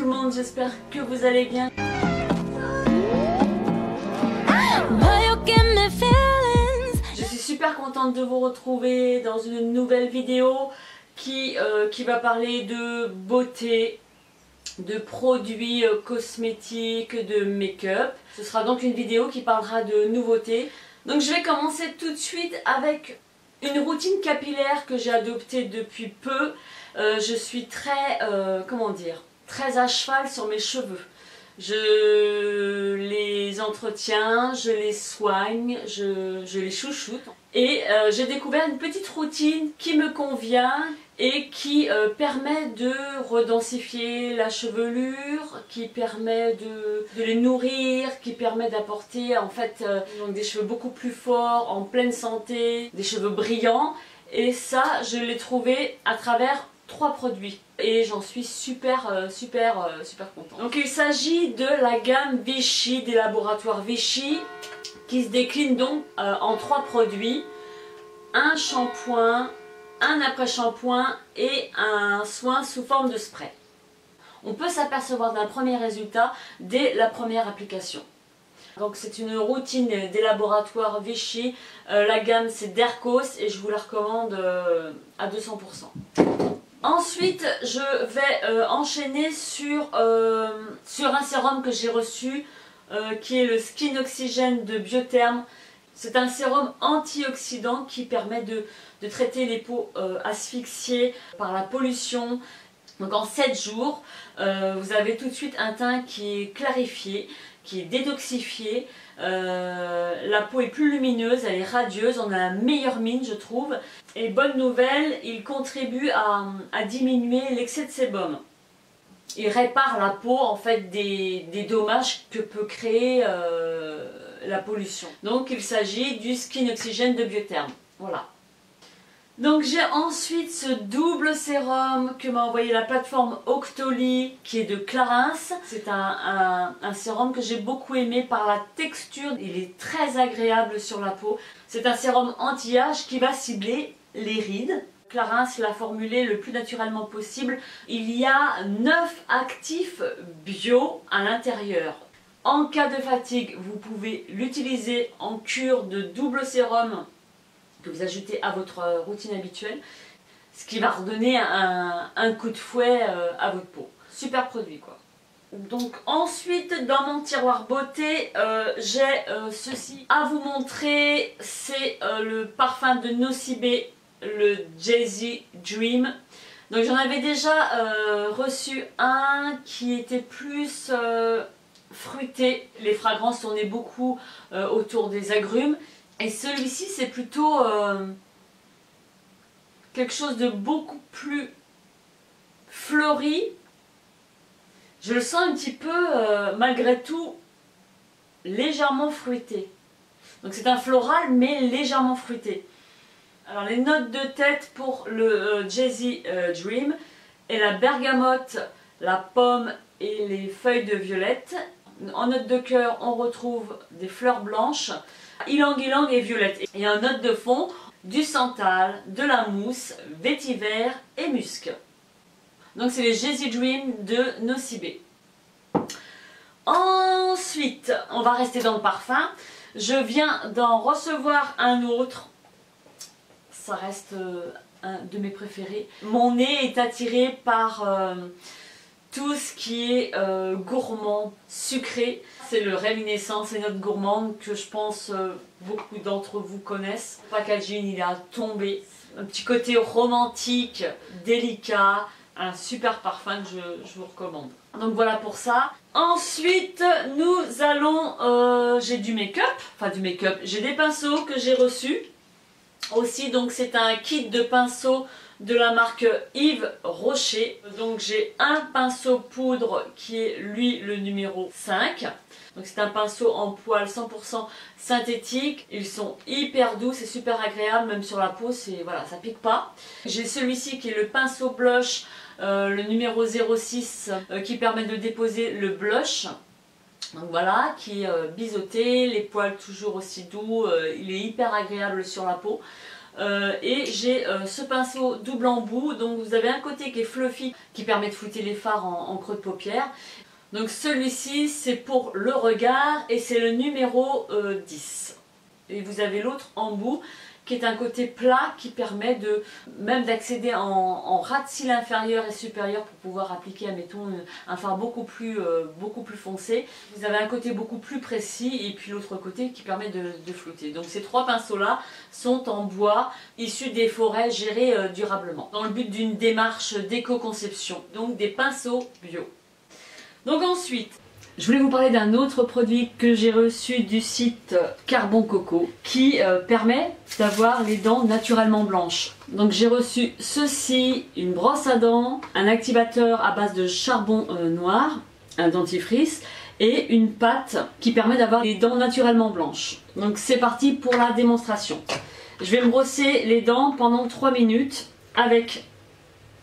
le monde, j'espère que vous allez bien. Je suis super contente de vous retrouver dans une nouvelle vidéo qui va parler de beauté, de produits cosmétiques, de make-up. Ce sera donc une vidéo qui parlera de nouveautés. Donc je vais commencer tout de suite avec une routine capillaire que j'ai adoptée depuis peu. Je suis très, comment dire, très à cheval sur mes cheveux. Je les entretiens, je les soigne, je les chouchoute. Et j'ai découvert une petite routine qui me convient et qui permet de redensifier la chevelure, qui permet de les nourrir, qui permet d'apporter en fait donc des cheveux beaucoup plus forts, en pleine santé, des cheveux brillants. Et ça, je l'ai trouvé à travers 3 produits et j'en suis super contente. Donc il s'agit de la gamme Vichy, des laboratoires Vichy, qui se décline donc en 3 produits: un shampoing, un après-shampoing et un soin sous forme de spray. On peut s'apercevoir d'un premier résultat dès la première application. Donc c'est une routine des laboratoires Vichy, la gamme c'est Dercos et je vous la recommande à 200%. Ensuite, je vais enchaîner sur un sérum que j'ai reçu qui est le Skin Oxygène de Biotherm. C'est un sérum antioxydant qui permet de traiter les peaux asphyxiées par la pollution. Donc en 7 jours, vous avez tout de suite un teint qui est clarifié, qui est détoxifié. La peau est plus lumineuse, elle est radieuse, on a la meilleure mine je trouve. Et bonne nouvelle, il contribue à diminuer l'excès de sébum. Il répare la peau en fait des dommages que peut créer la pollution. Donc il s'agit du Skin Oxygène de Biotherm. Voilà. Donc j'ai ensuite ce double sérum que m'a envoyé la plateforme Octoly qui est de Clarins. C'est un sérum que j'ai beaucoup aimé par la texture, il est très agréable sur la peau. C'est un sérum anti-âge qui va cibler les rides. Clarins l'a formulé le plus naturellement possible. Il y a 9 actifs bio à l'intérieur. En cas de fatigue, vous pouvez l'utiliser en cure de double sérum que vous ajoutez à votre routine habituelle, ce qui va redonner un coup de fouet à votre peau. Super produit quoi. Donc ensuite dans mon tiroir beauté, j'ai ceci à vous montrer. C'est le parfum de Nocibé, le Jazzy Dream. Donc j'en avais déjà reçu un qui était plus fruité. Les fragrances tournaient beaucoup autour des agrumes. Et celui-ci c'est plutôt quelque chose de beaucoup plus fleuri. Je le sens un petit peu malgré tout légèrement fruité. Donc c'est un floral mais légèrement fruité. Alors les notes de tête pour le Jazzy Dream est la bergamote, la pomme et les feuilles de violette. En note de cœur on retrouve des fleurs blanches, ylang-ylang et violette. Et en note de fond, du santal, de la mousse, vétiver et musc. Donc c'est les Jazzy Dream de Nocibé. Ensuite, on va rester dans le parfum. Je viens d'en recevoir un autre. Ça reste un de mes préférés. Mon nez est attiré par tout ce qui est gourmand, sucré. C'est le Réminiscence, c'est notre gourmande que je pense beaucoup d'entre vous connaissent. Le packaging il est à tomber. Un petit côté romantique, délicat, un super parfum que je vous recommande. Donc voilà pour ça. Ensuite nous allons, j'ai du make-up, enfin du make-up, j'ai des pinceaux que j'ai reçus. Aussi donc c'est un kit de pinceaux de la marque Yves Rocher. Donc j'ai un pinceau poudre qui est lui le numéro 5. Donc c'est un pinceau en poil 100% synthétique. Ils sont hyper doux, c'est super agréable même sur la peau, c'est voilà, ça pique pas. J'ai celui-ci qui est le pinceau blush, le numéro 06 qui permet de déposer le blush. Donc voilà, qui est biseauté, les poils toujours aussi doux, il est hyper agréable sur la peau. Et j'ai ce pinceau double embout. Donc vous avez un côté qui est fluffy qui permet de flouter les fards en creux de paupière. Donc celui-ci c'est pour le regard et c'est le numéro 10. Et vous avez l'autre embout qui est un côté plat qui permet même d'accéder en ras de cils inférieur et supérieur pour pouvoir appliquer, admettons, un fard beaucoup plus foncé. Vous avez un côté beaucoup plus précis et puis l'autre côté qui permet de flouter. Donc ces trois pinceaux-là sont en bois issus des forêts gérées durablement dans le but d'une démarche d'éco-conception. Donc des pinceaux bio. Donc ensuite, je voulais vous parler d'un autre produit que j'ai reçu du site Carbon Coco qui permet d'avoir les dents naturellement blanches. Donc j'ai reçu ceci, une brosse à dents, un activateur à base de charbon noir, un dentifrice et une pâte qui permet d'avoir les dents naturellement blanches. Donc c'est parti pour la démonstration. Je vais me brosser les dents pendant 3 minutes avec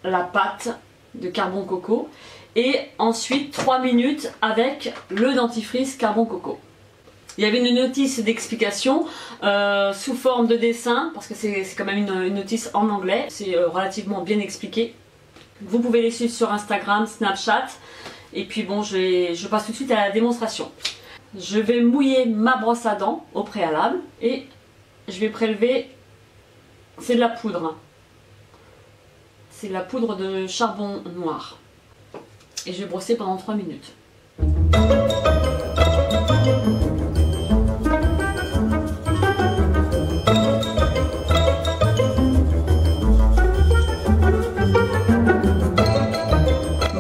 la pâte de Carbon Coco. Et ensuite 3 minutes avec le dentifrice Carbon Coco. Il y avait une notice d'explication sous forme de dessin, parce que c'est quand même une notice en anglais, c'est relativement bien expliqué. Vous pouvez les suivre sur Instagram, Snapchat, et puis bon, je passe tout de suite à la démonstration. Je vais mouiller ma brosse à dents au préalable, et je vais prélever, c'est de la poudre. C'est de la poudre de charbon noir. Et je vais brosser pendant 3 minutes.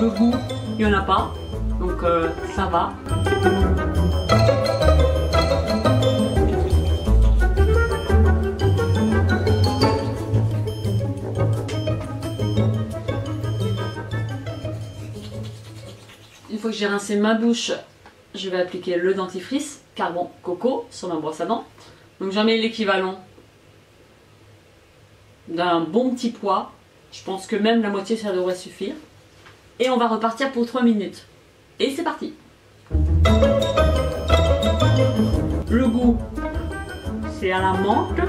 Le goût, il n'y en a pas, donc ça va. Une fois que j'ai rincé ma bouche, je vais appliquer le dentifrice Carbon Coco sur ma brosse à dents. Donc j'en mets l'équivalent d'un bon petit poids. Je pense que même la moitié ça devrait suffire. Et on va repartir pour 3 minutes. Et c'est parti. Le goût, c'est à la menthe.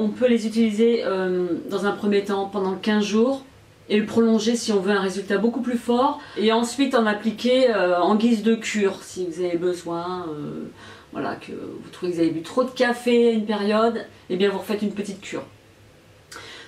On peut les utiliser dans un premier temps pendant 15 jours et le prolonger si on veut un résultat beaucoup plus fort et ensuite en appliquer en guise de cure si vous avez besoin, voilà, que vous trouvez que vous avez bu trop de café à une période, et bien vous refaites une petite cure.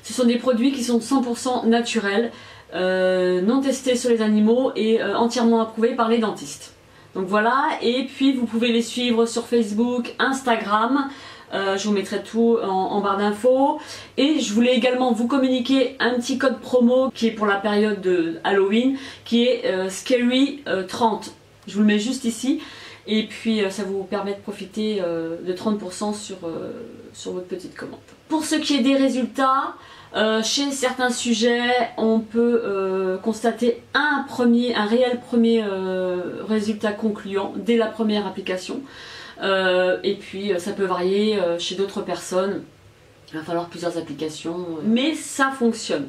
Ce sont des produits qui sont 100% naturels, non testés sur les animaux et entièrement approuvés par les dentistes. Donc voilà, et puis vous pouvez les suivre sur Facebook, Instagram. Je vous mettrai tout en barre d'infos. Et je voulais également vous communiquer un petit code promo qui est pour la période de Halloween, qui est Scary 30. Je vous le mets juste ici. Et puis ça vous permet de profiter de 30% sur votre petite commande. Pour ce qui est des résultats, chez certains sujets, on peut constater un réel premier résultat concluant dès la première application. Et puis ça peut varier chez d'autres personnes, il va falloir plusieurs applications, mais ça fonctionne.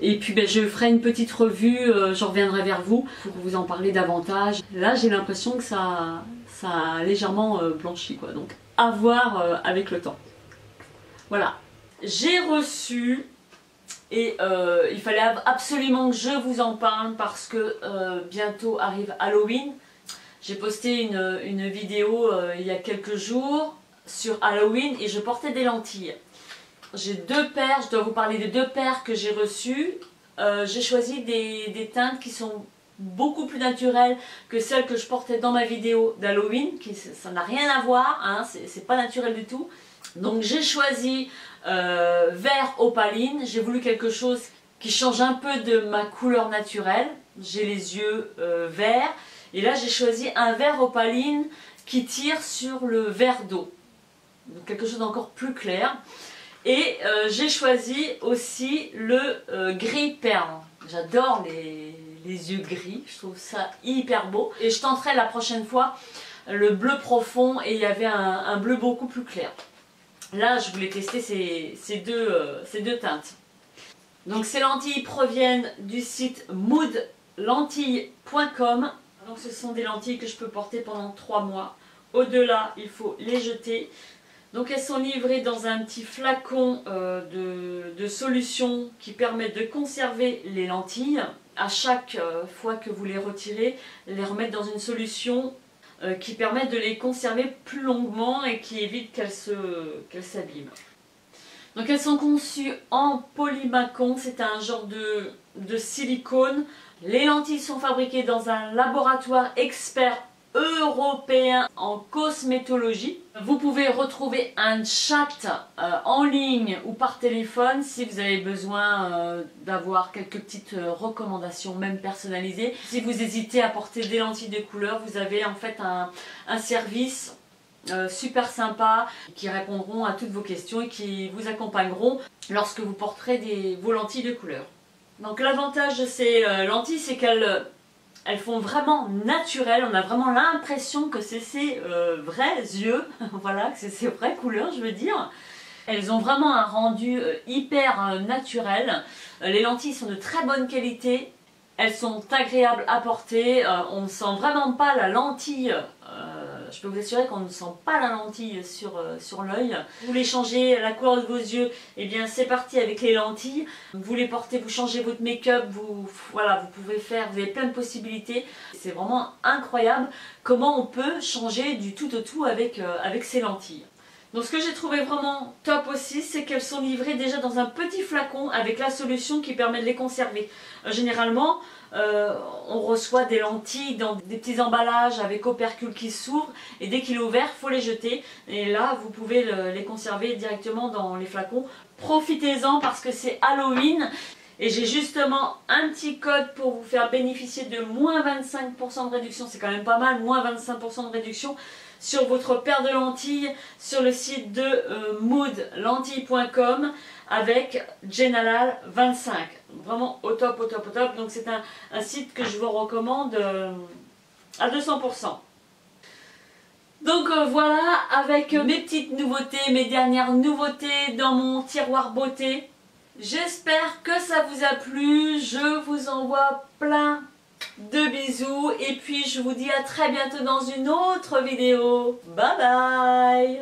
Et puis je ferai une petite revue, je reviendrai vers vous pour vous en parler davantage. Là j'ai l'impression que ça a légèrement blanchi, quoi, donc à voir avec le temps. Voilà, j'ai reçu, et il fallait absolument que je vous en parle parce que bientôt arrive Halloween. J'ai posté une vidéo il y a quelques jours sur Halloween et je portais des lentilles. J'ai 2 paires, je dois vous parler des 2 paires que j'ai reçues. J'ai choisi des teintes qui sont beaucoup plus naturelles que celles que je portais dans ma vidéo d'Halloween. Ça n'a rien à voir, hein, c'est pas naturel du tout. Donc j'ai choisi vert opaline. J'ai voulu quelque chose qui change un peu de ma couleur naturelle. J'ai les yeux verts. Et là j'ai choisi un vert opaline qui tire sur le vert d'eau. Donc quelque chose d'encore plus clair. Et j'ai choisi aussi le gris perle. J'adore les yeux gris, je trouve ça hyper beau. Et je tenterai la prochaine fois le bleu profond et il y avait un bleu beaucoup plus clair. Là je voulais tester ces deux teintes. Donc ces lentilles proviennent du site moodlentilles.com. Donc ce sont des lentilles que je peux porter pendant 3 mois. Au-delà, il faut les jeter. Donc elles sont livrées dans un petit flacon de solution qui permet de conserver les lentilles. À chaque fois que vous les retirez, les remettre dans une solution qui permet de les conserver plus longuement et qui évite qu'elles s'abîment. Donc elles sont conçues en polymacon, c'est un genre de silicone. Les lentilles sont fabriquées dans un laboratoire expert européen en cosmétologie. Vous pouvez retrouver un chat en ligne ou par téléphone si vous avez besoin d'avoir quelques petites recommandations, même personnalisées. Si vous hésitez à porter des lentilles de couleur, vous avez en fait un service super sympa qui répondront à toutes vos questions et qui vous accompagneront lorsque vous porterez vos lentilles de couleur. Donc l'avantage de ces lentilles, c'est qu'elles font vraiment naturel, on a vraiment l'impression que c'est ces vrais yeux, voilà, que c'est ces vraies couleurs, je veux dire. Elles ont vraiment un rendu hyper naturel. Les lentilles sont de très bonne qualité, elles sont agréables à porter, on ne sent vraiment pas la lentille. Je peux vous assurer qu'on ne sent pas la lentille sur l'œil. Vous voulez changer la couleur de vos yeux, et bien c'est parti avec les lentilles. Vous les portez, vous changez votre make-up, voilà, vous pouvez faire, vous avez plein de possibilités. C'est vraiment incroyable comment on peut changer du tout au tout avec ces lentilles. Donc ce que j'ai trouvé vraiment top aussi, c'est qu'elles sont livrées déjà dans un petit flacon avec la solution qui permet de les conserver. Généralement, on reçoit des lentilles dans des petits emballages avec opercule qui s'ouvrent et dès qu'il est ouvert, il faut les jeter. Et là, vous pouvez les conserver directement dans les flacons. Profitez-en parce que c'est Halloween. Et j'ai justement un petit code pour vous faire bénéficier de moins 25% de réduction. C'est quand même pas mal, moins 25% de réduction sur votre paire de lentilles sur le site de moodlentilles.com avec Jenalal25. Vraiment au top, au top, au top. Donc c'est un site que je vous recommande à 200%. Donc voilà, avec mes petites nouveautés, mes dernières nouveautés dans mon tiroir beauté. J'espère que ça vous a plu, je vous envoie plein de bisous et puis je vous dis à très bientôt dans une autre vidéo. Bye bye!